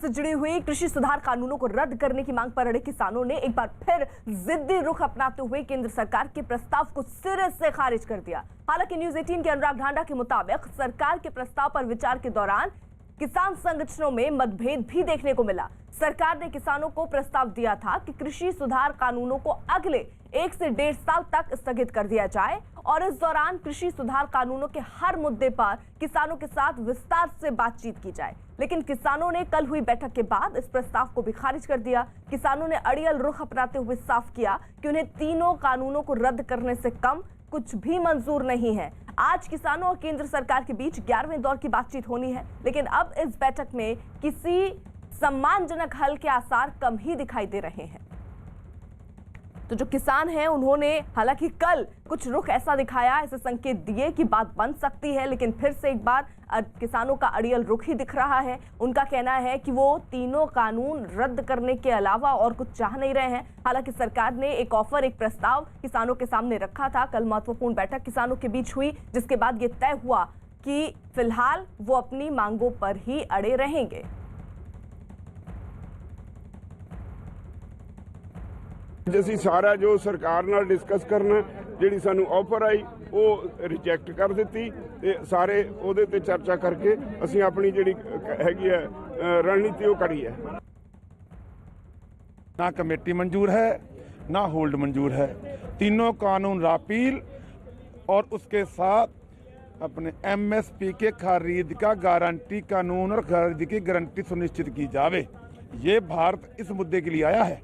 से जुड़ी हुई कृषि सुधार कानूनों को रद्द करने की मांग पर अड़े किसानों ने एक बार फिर जिद्दी रुख अपनाते हुए केंद्र सरकार के प्रस्ताव को सिरे से खारिज कर दिया। हालांकि न्यूज 18 के अनुराग ढांडा के मुताबिक सरकार के प्रस्ताव पर विचार के दौरान किसान संगठनों में मतभेद भी देखने को मिला। सरकार ने किसानों को प्रस्ताव दिया था कि कृषि सुधार कानूनों को अगले 1 से 1.5 साल तक स्थगित कर दिया जाए और इस दौरान कृषि सुधार कानूनों के हर मुद्दे पर किसानों के साथ विस्तार से बातचीत की जाए। लेकिन किसानों ने कल हुई बैठक के बाद इस प्रस्ताव को भी खारिज कर दिया। किसानों ने अड़ियल रुख अपनाते हुए साफ किया कि उन्हें तीनों कानूनों को रद्द करने से कम कुछ भी मंजूर नहीं है। आज किसानों और केंद्र सरकार के बीच 11वें दौर की बातचीत होनी है, लेकिन अब इस बैठक में किसी सम्मानजनक हल के आसार कम ही दिखाई दे रहे हैं। तो जो किसान हैं उन्होंने हालांकि कल कुछ रुख ऐसा दिखाया, ऐसे संकेत दिए कि बात बन सकती है, लेकिन फिर से एक बार किसानों का अड़ियल रुख ही दिख रहा है। उनका कहना है कि वो तीनों कानून रद्द करने के अलावा और कुछ चाह नहीं रहे हैं। हालांकि सरकार ने एक प्रस्ताव किसानों के सामने रखा था। कल महत्वपूर्ण बैठक किसानों के बीच हुई, जिसके बाद ये तय हुआ कि फिलहाल वो अपनी मांगों पर ही अड़े रहेंगे। ਅਸੀਂ ਸਾਰਾ ਜੋ ਸਰਕਾਰ ਨਾਲ ਡਿਸਕਸ ਕਰਨਾ, ਜਿਹੜੀ ਸਾਨੂੰ ਆਫਰ ਆਈ ਉਹ ਰਿਜੈਕਟ ਕਰ ਦਿੱਤੀ ਤੇ ਸਾਰੇ ਉਹਦੇ ਤੇ ਚਰਚਾ ਕਰਕੇ ਅਸੀਂ ਆਪਣੀ ਜਿਹੜੀ ਹੈਗੀ ਹੈ ਰਣਨੀਤੀ ਉਹ ਕਰੀ ਹੈ। ना कमेटी मंजूर है ना होल्ड मंजूर है, तीनों कानून रापील और उसके साथ अपने एमएसपी के खरीद का गारंटी कानून और खरीद की गारंटी सुनिश्चित की जावे। ये भारत इस मुद्दे के लिए आया है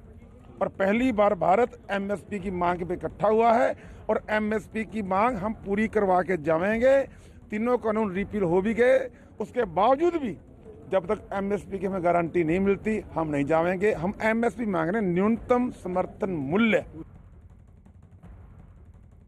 और पहली बार भारत एमएसपी की मांग पे इकट्ठा हुआ है और एमएसपी की मांग हम पूरी करवा के जाएंगे। तीनों कानून रिपील हो भी गए, उसके बावजूद भी जब तक एमएसपी की हमें गारंटी नहीं मिलती हम नहीं जाएंगे। हम एमएसपी मांग रहे हैं, न्यूनतम समर्थन मूल्य।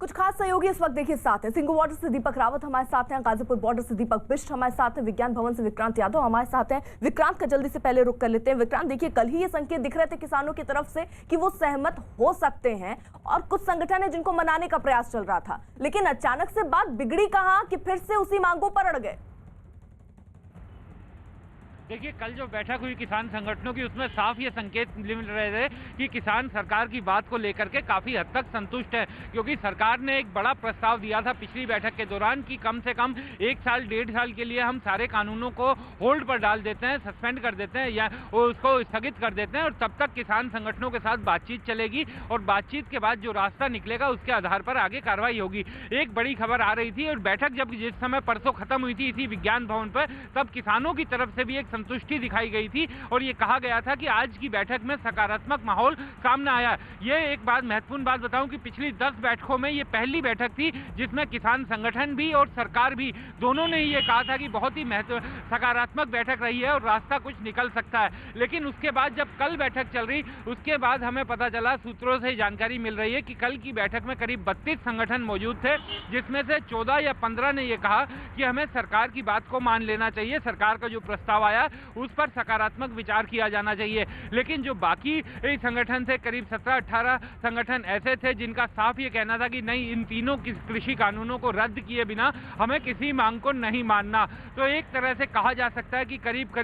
कुछ खास सहयोगी इस वक्त देखिए साथ हैं। सिंगू बॉर्डर से दीपक रावत हमारे साथ हैं, गाजीपुर बॉर्डर से दीपक बिष्ट हमारे साथ हैं, विज्ञान भवन से विक्रांत यादव हमारे साथ हैं। विक्रांत का जल्दी से पहले रुक कर लेते हैं। विक्रांत, देखिए कल ही ये संकेत दिख रहे थे किसानों की तरफ से कि वो सहमत हो सकते हैं और कुछ संगठन है जिनको मनाने का प्रयास चल रहा था, लेकिन अचानक से बात बिगड़ी कहां कि फिर से उसी मांगों पर अड़ गए। देखिए कल जो बैठक हुई किसान संगठनों की, उसमें साफ ये संकेत मिल रहे थे कि किसान सरकार की बात को लेकर के काफ़ी हद तक संतुष्ट है, क्योंकि सरकार ने एक बड़ा प्रस्ताव दिया था पिछली बैठक के दौरान कि कम से कम 1 साल 1.5 साल के लिए हम सारे कानूनों को होल्ड पर डाल देते हैं, सस्पेंड कर देते हैं या उसको स्थगित कर देते हैं और तब तक किसान संगठनों के साथ बातचीत चलेगी और बातचीत के बाद जो रास्ता निकलेगा उसके आधार पर आगे कार्रवाई होगी। एक बड़ी खबर आ रही थी और बैठक जब जिस समय परसों खत्म हुई थी इसी विज्ञान भवन पर, तब किसानों की तरफ से भी एक संतुष्टि दिखाई गई थी और ये कहा गया था कि आज की बैठक में सकारात्मक माहौल सामने आया। ये एक बात महत्वपूर्ण बात बताऊं कि पिछली 10 बैठकों में ये पहली बैठक थी जिसमें किसान संगठन भी और सरकार भी दोनों ने ये कहा था कि बहुत ही सकारात्मक बैठक रही है और रास्ता कुछ निकल सकता है। लेकिन उसके बाद जब कल बैठक चल रही, उसके बाद हमें पता चला, सूत्रों से जानकारी मिल रही है कि कल की बैठक में करीब 32 संगठन मौजूद थे, जिसमें से 14 या 15 ने यह कहा कि हमें सरकार की बात को मान लेना चाहिए, सरकार का जो प्रस्ताव आया उस पर सकारात्मक विचार किया जाना चाहिए। लेकिन जो बाकी संगठन थे, करीब 17-18 संगठन ऐसे थे जिनका साफ ये कहना था कि नहीं, इन तीनों कृषि कानूनों को रद्द किए बिना हमें किसी मांग को नहीं मानना। तो एक तरह से कहा जा सकता है कि करीब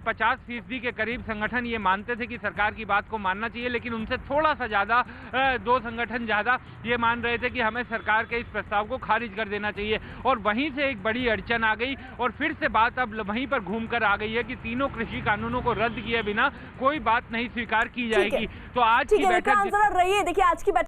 50% के करीब संगठन ये मानते थे कि सरकार की बात को मानना चाहिए, लेकिन उनसे थोड़ा सा ज्यादा 2 संगठन ज्यादा ये मान रहे थे कि हमें सरकार के इस प्रस्ताव को खारिज कर देना चाहिए। और वहीं से एक बड़ी अड़चन आ गई और फिर से बात अब वहीं पर घूमकर आ गई है कि तीनों कृषि कानूनों को रद्द किए बिना कोई बात नहीं स्वीकार की जाएगी। तो आज की बैठक रहिए, देखिए आज की बैठक